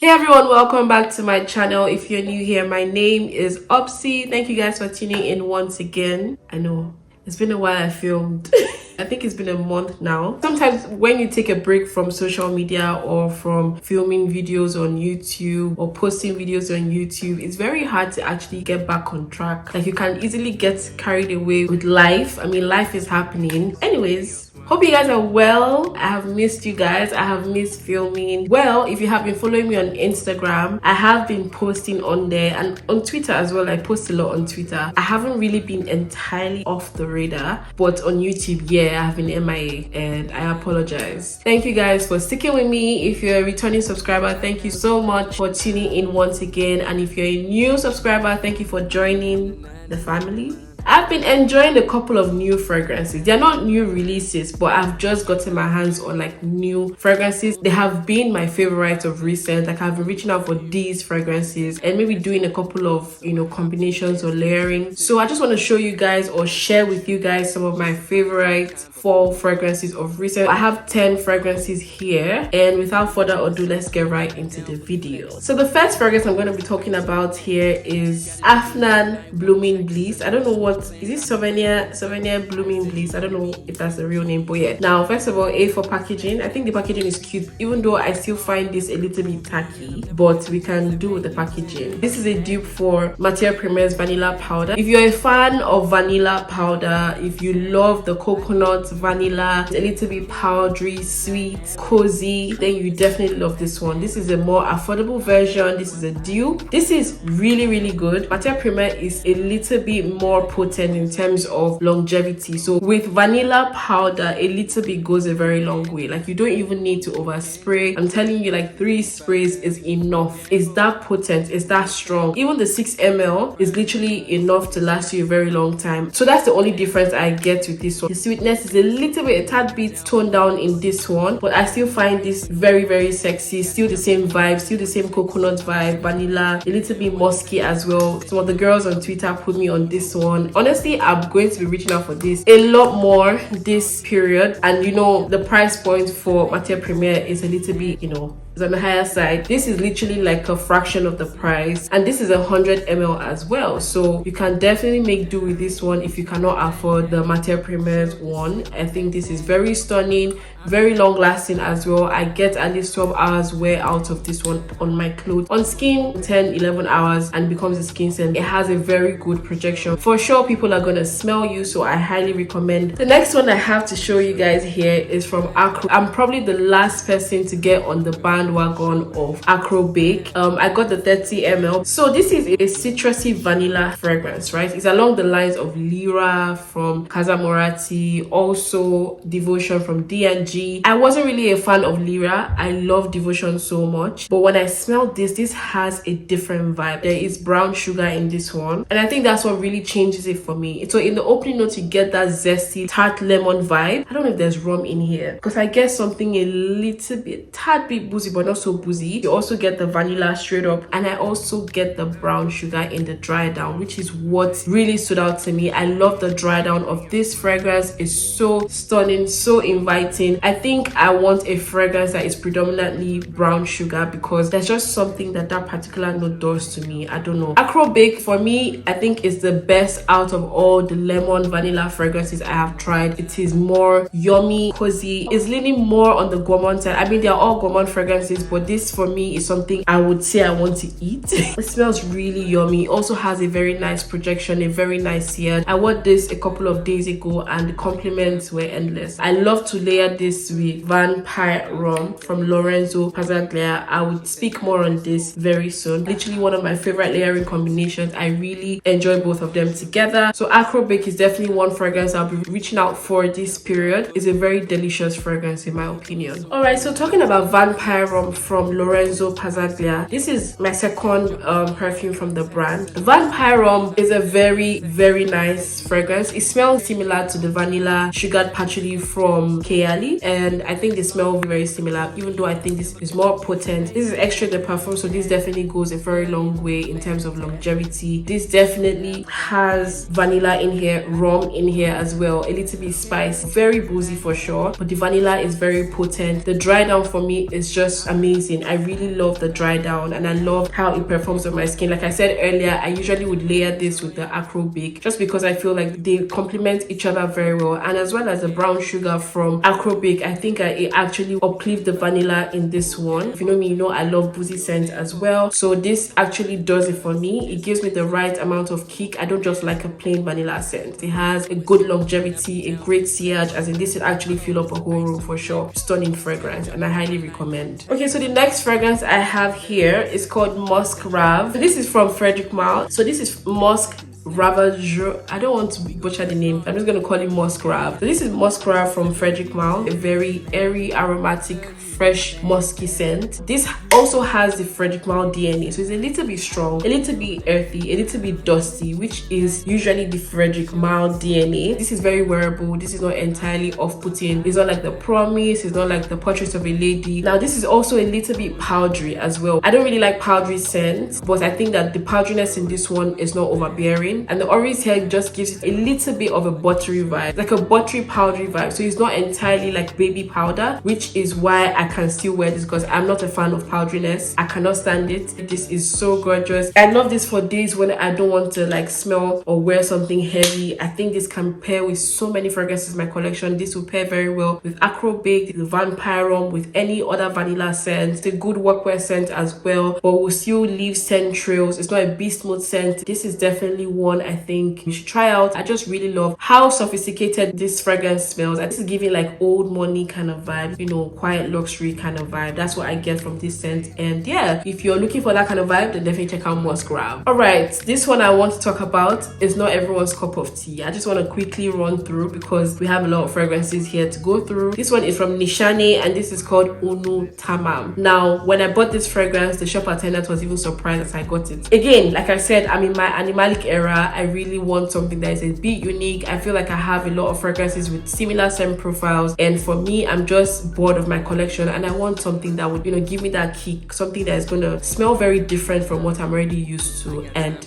Hey everyone, welcome back to my channel. If you're new here, my name is Obsy. Thank you guys for tuning in once again. I know it's been a while I filmed. I think it's been a month now. Sometimes when you take a break from social media or from filming videos on YouTube or posting videos on YouTube, it's very hard to actually get back on track. Like, you can easily get carried away with life. I mean, life is happening. Anyways, hope you guys are well. I have missed you guys. I have missed filming. Well, if you have been following me on Instagram, I have been posting on there, and on Twitter as well. I post a lot on Twitter. I haven't really been entirely off the radar, but on YouTube, yeah, I have been MIA, and I apologize. Thank you guys for sticking with me. If you're a returning subscriber, thank you so much for tuning in once again. And if you're a new subscriber, thank you for joining the family. I've been enjoying a couple of new fragrances. They're not new releases, but I've just gotten my hands on like new fragrances. They have been my favorite of recent. Like, I've been reaching out for these fragrances and maybe doing a couple of, combinations or layering. So I just want to show you guys or share with you guys some of my favorite fall fragrances of recent. I have 10 fragrances here, and without further ado, let's get right into the video. So the first fragrance I'm going to be talking about here is Afnan Blooming Bliss. I don't know what is it, Souvenir Blooming Bliss. I don't know if that's the real name, but yeah. Now, first of all, A for packaging. I think the packaging is cute, even though I still find this a little bit tacky, but we can do with the packaging. This is a dupe for Matière Premier's vanilla powder. If you're a fan of vanilla powder, if you love the coconut vanilla, a little bit powdery, sweet, cozy, then you definitely love this one. This is a more affordable version. This is a dupe. This is really good. Matière Premier is a little bit more potent in terms of longevity. So with vanilla powder, a little bit goes a very long way. Like, you don't even need to overspray. I'm telling you, like 3 sprays is enough. It's that potent, it's that strong. Even the 6 ml is literally enough to last you a very long time. So that's the only difference I get with this one. The sweetness is a tad bit toned down in this one, but I still find this very sexy. Still the same vibe, still the same coconut vibe, vanilla, a little bit musky as well. Some of the girls on Twitter put me on this one. Honestly, I'm going to be reaching out for this a lot more this period, and the price point for Matière Premier is a little bit, is on the higher side. This is literally like a fraction of the price, and this is 100 ml as well, so you can definitely make do with this one if you cannot afford the Matière Premier's one. I think this is very stunning, very long lasting as well. I get at least 12 hours wear out of this one on my clothes. On skin, 10-11 hours and becomes a skin scent. It has a very good projection. For sure, people are gonna smell you, so I highly recommend. The next one I have to show you guys here is from Akro. I'm probably the last person to get on the bandwagon of Akro Bake. I got the 30 ml. So this is a citrusy vanilla fragrance, right? It's along the lines of Lira from Casa Morati, also Devotion from D&G. I wasn't really a fan of Lira. I love Devotion so much, but when I smelled this has a different vibe. There is brown sugar in this one, and I think that's what really changes it for me. So in the opening note, you get that zesty tart lemon vibe. I don't know if there's rum in here, because I get something a little bit, tad bit boozy, but not so boozy. You also get the vanilla straight up, and I also get the brown sugar in the dry down, which is what really stood out to me. I love the dry down of this fragrance. It's so stunning, so inviting. I think I want a fragrance that is predominantly brown sugar, because there's just something that particular note does to me. I don't know. Akro Bake for me, I think, is the best out of all the lemon vanilla fragrances I have tried. It is more yummy, cozy. It's leaning more on the gourmand side. I mean, they're all gourmand fragrances, but this for me is something I would say I want to eat. It smells really yummy. It also has a very nice projection, a very nice sear. I wore this a couple of days ago and the compliments were endless. I love to layer this with Vanille Rum from Lorenzo Pazzaglia. I would speak more on this very soon. Literally one of my favorite layering combinations. I really enjoy both of them together. So Akro Bake is definitely one fragrance I'll be reaching out for this period. It's a very delicious fragrance in my opinion. Alright, so talking about Vanille Rum from Lorenzo Pazzaglia, this is my second perfume from the brand. Vanille Rum is a very nice fragrance. It smells similar to the vanilla sugared patchouli from Kayali, and I think they smell very similar, even though I think this is more potent. This is extra de parfum, so this definitely goes a very long way in terms of longevity. This definitely has vanilla in here, rum in here as well, a little bit spice, very boozy for sure, but the vanilla is very potent. The dry down for me is just just amazing. I really love the dry down and I love how it performs on my skin. Like I said earlier, I usually would layer this with the Akro Bake just because I feel like they complement each other very well, and as well as the brown sugar from Akro Bake, I think it actually uplifts the vanilla in this one. If you know me, you know I love boozy scents as well, so this actually does it for me. It gives me the right amount of kick. I don't just like a plain vanilla scent. It has a good longevity, a great sillage, as in this will actually fill up a whole room for sure. Stunning fragrance, and I highly recommend. Okay, so the next fragrance I have here is called Mkra. This is from Frederic. So this is Musk Ravage. I don't want to butcher the name. I'm just going to call it Mkra. So this is Mkra from Frederic, a very airy, aromatic, fresh, musky scent. This also has the Frederic DNA, so it's a little bit strong, a little bit earthy, a little bit dusty, which is usually the Frederic DNA. This is very wearable. This is not entirely off-putting. It's not like the Promise. It's not like the Portrait of a Lady. Now this is also a little bit powdery as well. I don't really like powdery scents, but I think that the powderiness in this one is not overbearing, and the orange here just gives it a little bit of a buttery vibe, like a buttery powdery vibe. So it's not entirely like baby powder, which is why I can still wear this, because I'm not a fan of powderiness. I cannot stand it. This is so gorgeous. I love this for days when I don't want to like smell or wear something heavy. I think this can pair with so many fragrances in my collection. This will pair very well with Akro Bake, the Van Py Rum, with any other vanilla scent. It's a good workwear scent as well, but will still leave scent trails. It's not a beast mode scent. This is definitely one I think you should try out. I just really love how sophisticated this fragrance smells. This is giving like old money kind of vibe, you know, quiet luxury kind of vibe. That's what I get from this scent. And yeah, if you're looking for that kind of vibe, then definitely check out Mkra. All right, this one I want to talk about is not everyone's cup of tea. I just want to quickly run through because we have a lot of fragrances here to go through. This one is from Nishane and this is called Unutamam. Now, when I bought this fragrance, the shop attendant was even surprised as I got it. Again, like I said, I'm in my animalic era. I really want something that is a bit unique. I feel like I have a lot of fragrances with similar scent profiles, and for me, I'm just bored of my collection and I want something that would, you know, give me that kick, something that is going to smell very different from what I'm already used to, and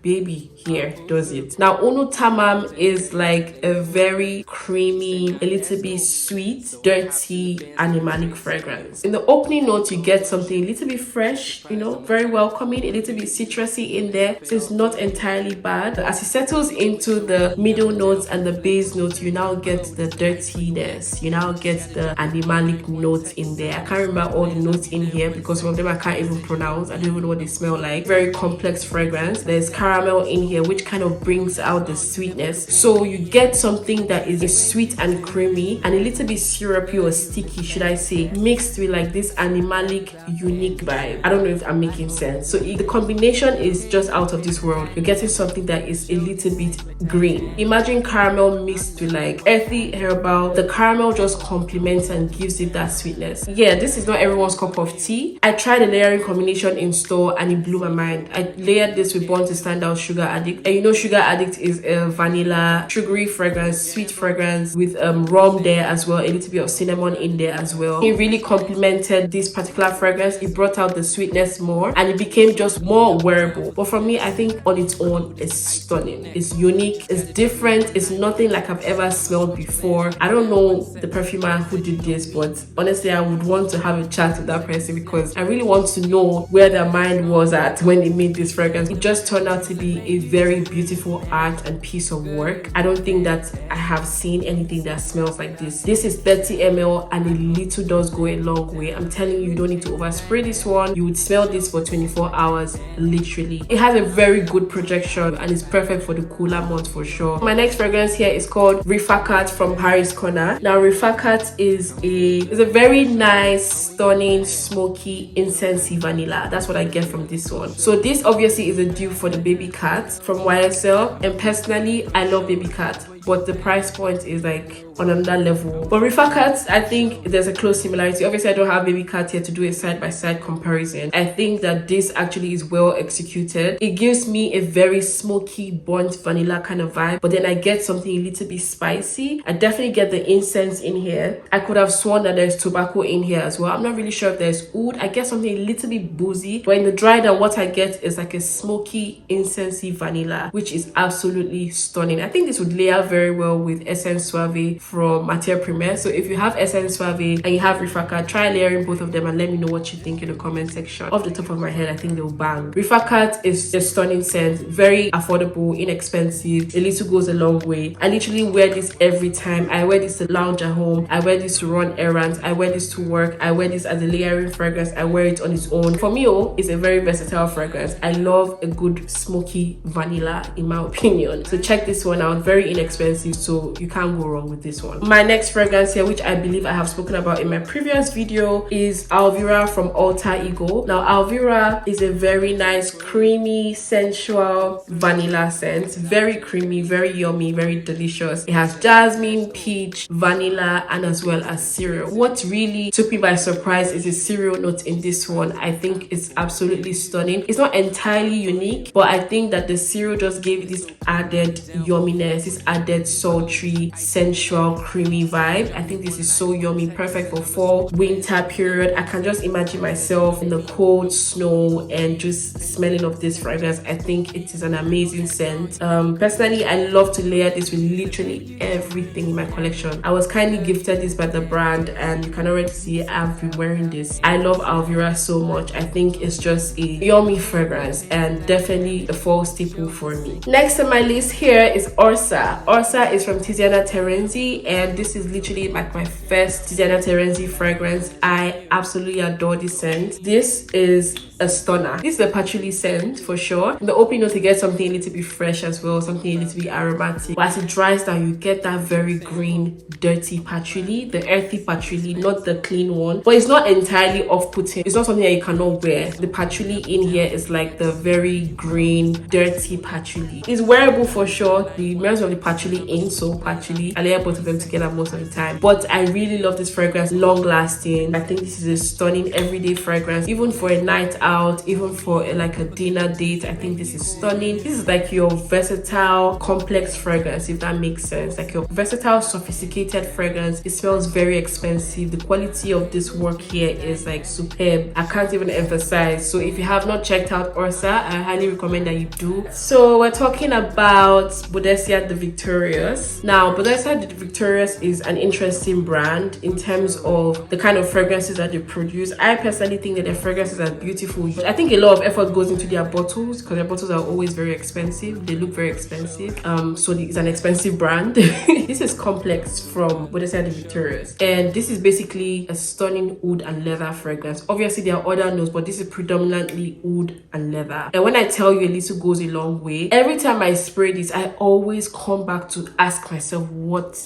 baby here does it. Now Unutamam is like a very creamy, a little bit sweet, dirty, animalic fragrance. In the opening note, you get something a little bit fresh, you know, very welcoming, a little bit citrusy in there, so it's not entirely bad. As it settles into the middle notes and the base notes, you now get the dirtiness, you now get the animalic notes in there. I can't remember all the notes in here because some of them I can't even pronounce. I don't even know what they smell like. Very complex fragrance. There's caramel in here, which kind of brings out the sweetness, so you get something that is sweet and creamy and a little bit syrupy or sticky, should I say, mixed with like this animalic unique vibe. I don't know if I'm making sense. So the combination is just out of this world. You're getting something that is a little bit green. Imagine caramel mixed with like earthy herbal. The caramel just complements and gives it that sweetness. Yeah, this is not everyone's cup of tea. I tried a layering combination in store and it blew my mind. I layered this with Born to Stand Out Sugar Addict, and you know Sugar Addict is a vanilla sugary fragrance, sweet fragrance with rum there as well, a little bit of cinnamon in there as well. It really complemented this particular fragrance. It brought out the sweetness more and it became just more wearable. But for me, I think on its own it's stunning, it's unique, it's different, it's nothing like I've ever smelled before. I don't know the perfumer who did this, but honestly I would want to have a chat with that person because I really want to know where their mind was at when they made this fragrance. It just turned out to be a very beautiful art and piece of work. I don't think that I have seen anything that smells like this. This is 30 ml and a little does go a long way. I'm telling you, you don't need to overspray this one. You would smell this for 24 hours literally. It has a very good projection and it's perfect for the cooler months for sure. My next fragrance here is called Rifaqaat from Paris Corner. Now Rifaqaat is a very nice, stunning, smoky, incensey vanilla. That's what I get from this one. So this obviously is a dupe for the Baby Cat from YSL, and personally I love Baby Cat, but the price point is like on another level. But Rifaqaat, I think there's a close similarity. Obviously I don't have Baby Cat here to do a side-by-side comparison. I think that this actually is well executed. It gives me a very smoky, burnt vanilla kind of vibe, but then I get something a little bit spicy. I definitely get the incense in here. I could have sworn that there's tobacco in here as well. I'm not really sure if there's oud. I get something a little bit boozy, but in the dry down what I get is like a smoky, incensey vanilla, which is absolutely stunning. I think this would layer very very well with Essence Suave from Matière Première. So if you have Essence Suave and you have Rifaqaat, try layering both of them and let me know what you think in the comment section. Off the top of my head, I think they'll bang. Rifaqaat is a stunning scent, very affordable, inexpensive. A little goes a long way. I literally wear this every time. I wear this to lounge at home, I wear this to run errands, I wear this to work, I wear this as a layering fragrance, I wear it on its own. For me, it's a very versatile fragrance. I love a good smoky vanilla in my opinion. So check this one out, very inexpensive, so you can't go wrong with this one. My next fragrance here, which I believe I have spoken about in my previous video, is Alva from Alter Ego. Now Alva is a very nice creamy sensual vanilla scent, very creamy, very yummy, very delicious. It has jasmine, peach, vanilla, and as well as cereal. What really took me by surprise is the cereal note in this one. I think it's absolutely stunning. It's not entirely unique, but I think that the cereal just gave this added yumminess, this added sultry, sensual, creamy vibe. I think this is so yummy, perfect for fall, winter period. I can just imagine myself in the cold snow and just smelling of this fragrance. I think it is an amazing scent. Personally, I love to layer this with literally everything in my collection. I was kindly gifted this by the brand and you can already see I've been wearing this. I love Alva so much. I think it's just a yummy fragrance and definitely a fall staple for me. Next on my list here is Ursa. Ursa is from Tiziana Terenzi and this is literally like my first Tiziana Terenzi fragrance. I absolutely adore this scent. This is a stunner. This is a patchouli scent for sure. In the opening note, you get something a little bit fresh as well, something a little bit aromatic. But as it dries down, you get that very green, dirty patchouli, the earthy patchouli, not the clean one. But it's not entirely off-putting. It's not something that you cannot wear. The patchouli in here is like the very green, dirty patchouli. It's wearable for sure. The smells of the patchouli ain't so patchouli. I layer both of them together most of the time. But I really love this fragrance, long lasting. I think this is a stunning everyday fragrance, even for a night out, even for like a dinner date. I think this is stunning. This is like your versatile complex fragrance, if that makes sense. Like your versatile sophisticated fragrance. It smells very expensive. The quality of this work here is like superb. I can't even emphasize. So if you have not checked out Orsa, I highly recommend that you do. So we're talking about Bessia the Victorious. Now Bessia the Victorious is an interesting brand in terms of the kind of fragrances that they produce. I personally think that their fragrances are beautiful. I think a lot of effort goes into their bottles because their bottles are always very expensive. They look very expensive. So it's an expensive brand. This is Complex from Bessia the Victorious, and this is basically a stunning oud and leather fragrance. Obviously there are other notes, but this is predominantly oud and leather. And when I tell you a little goes a long way, every time I spray this, I always come back to ask myself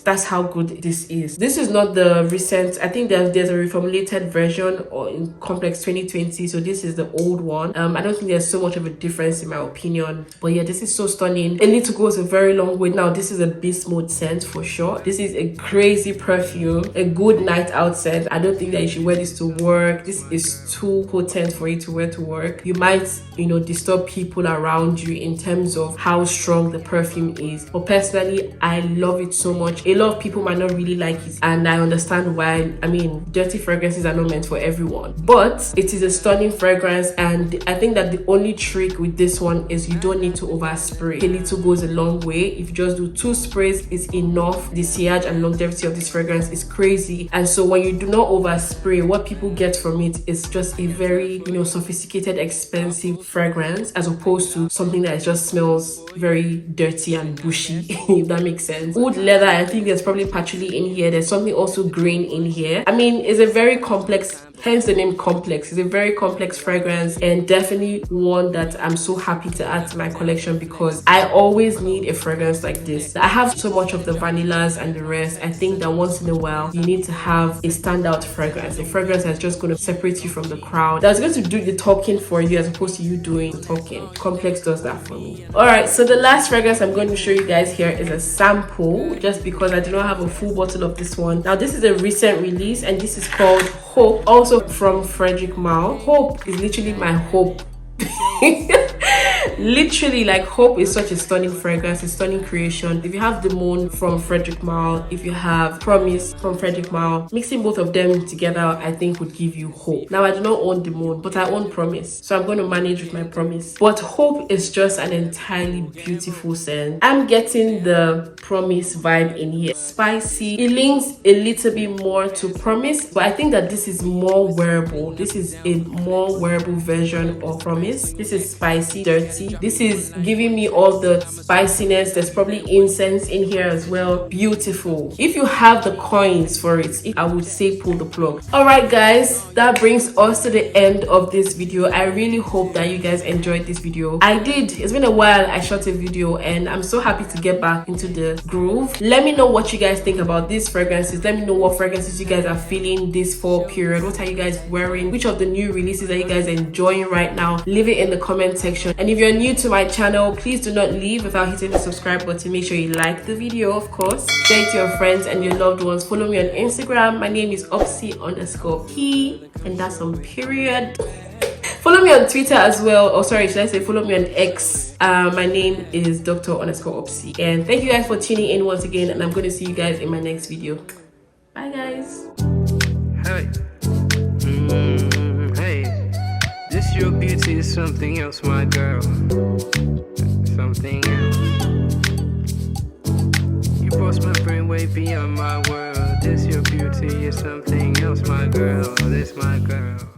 that's how good this is. This is not the recent, I think there's a reformulated version or in Complex 2020, so this is the old one. I don't think there's so much of a difference in my opinion, but yeah, this is so stunning. A little goes a very long way. Now this is a beast mode scent for sure. This is a crazy perfume, a good night out scent. I don't think that you should wear this to work. This is too potent for you to wear to work. You might, disturb people around you in terms of how strong the perfume is. But personally, I love it so much. A lot of people might not really like it, and I understand why. I mean, dirty fragrances are not meant for everyone, but it is a stunning fragrance. And I think that the only trick with this one is you don't need to overspray. A little goes a long way. If you just do 2 sprays, it's enough. The sillage and longevity of this fragrance is crazy. And so when you do not overspray, what people get from it is just a very sophisticated, expensive fragrance, as opposed to something that just smells very dirty and bushy. If that makes sense. Oud leather, I think there's probably patchouli in here. There's something also green in here. I mean, it's a very complex, hence the name Complex. It's a very complex fragrance and definitely one that I'm so happy to add to my collection because I always need a fragrance like this. I have so much of the vanillas and the rest. I think that once in a while you need to have a standout fragrance, a fragrance that's just going to separate you from the crowd, that's going to do the talking for you as opposed to you doing the talking. Complex does that for me. Alright, so the last fragrance I'm going to show you guys here is a sample, just because I do not have a full bottle of this one. Now this is a recent release and this is called Hope, also from Frederic. Hope is literally my hope. Literally, like, Hope is such a stunning fragrance, a stunning creation. If you have the Moon from Frederic Malle, if you have Promise from Frederic Malle, mixing both of them together I think would give you Hope. Now I do not own the Moon, but I own Promise, so I'm going to manage with my Promise. But Hope is just an entirely beautiful scent. I'm getting the Promise vibe in here. Spicy. It leans a little bit more to Promise, but I think that this is more wearable. This is a more wearable version of Promise. This is spicy, dirty. This is giving me all the spiciness. There's probably incense in here as well. Beautiful. If you have the coins for it, I would say pull the plug. All right guys, that brings us to the end of this video. I really hope that you guys enjoyed this video. I did. It's been a while I shot a video and I'm so happy to get back into the groove. Let me know what you guys think about these fragrances. Let me know what fragrances you guys are feeling this fall period. What are you guys wearing? Which of the new releases are you guys enjoying right now? Leave it in the comment section. And if you're new to my channel, please do not leave without hitting the subscribe button. Make sure you like the video, of course. Share it to your friends and your loved ones. Follow me on Instagram. My name is Obsy_P, and that's on period. Follow me on Twitter as well. Oh, sorry, should I say follow me on X? My name is Dr_Obsy. And thank you guys for tuning in once again. And I'm going to see you guys in my next video. Bye, guys. Hey, hey, this your beauty is something else, my girl. Something else. You bust my brain way beyond my world. This your beauty is something else, my girl. This my girl.